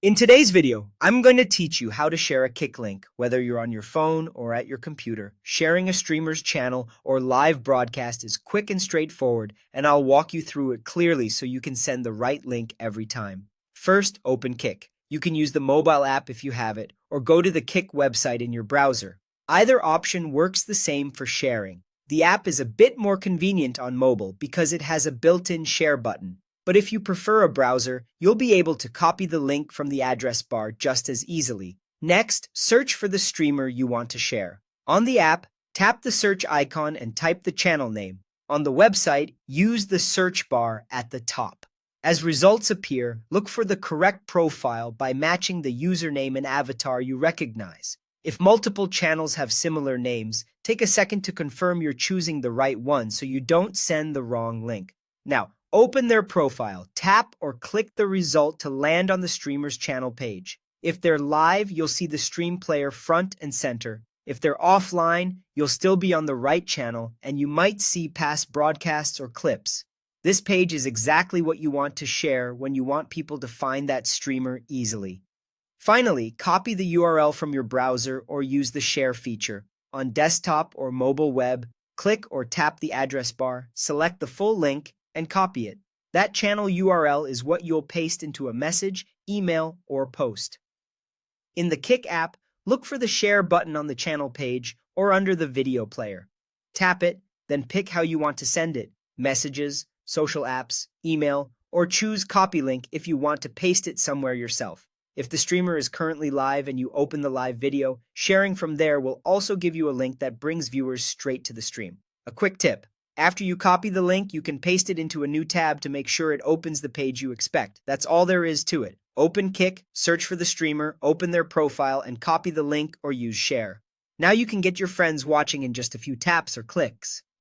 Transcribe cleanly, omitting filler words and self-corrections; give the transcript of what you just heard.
In today's video, I'm going to teach you how to share a Kick link, whether you're on your phone or at your computer. Sharing a streamer's channel or live broadcast is quick and straightforward, and I'll walk you through it clearly so you can send the right link every time. First, open Kick. You can use the mobile app if you have it, or go to the Kick website in your browser. Either option works the same for sharing. The app is a bit more convenient on mobile because it has a built-in share button. But if you prefer a browser, you'll be able to copy the link from the address bar just as easily. Next, search for the streamer you want to share. On the app, tap the search icon and type the channel name. On the website, use the search bar at the top. As results appear, look for the correct profile by matching the username and avatar you recognize. If multiple channels have similar names, take a second to confirm you're choosing the right one so you don't send the wrong link. Now, open their profile, tap or click the result to land on the streamer's channel page. If they're live, you'll see the stream player front and center. If they're offline, you'll still be on the right channel and you might see past broadcasts or clips. This page is exactly what you want to share when you want people to find that streamer easily. Finally, copy the URL from your browser or use the share feature. On desktop or mobile web, click or tap the address bar, select the full link, and copy it. That channel URL is what you'll paste into a message, email, or post. In the Kick app, look for the share button on the channel page or under the video player. Tap it, then pick how you want to send it: messages, social apps, email, or choose copy link if you want to paste it somewhere yourself. If the streamer is currently live and you open the live video, sharing from there will also give you a link that brings viewers straight to the stream. A quick tip: after you copy the link, you can paste it into a new tab to make sure it opens the page you expect. That's all there is to it. Open Kick, search for the streamer, open their profile, and copy the link or use share. Now you can get your friends watching in just a few taps or clicks.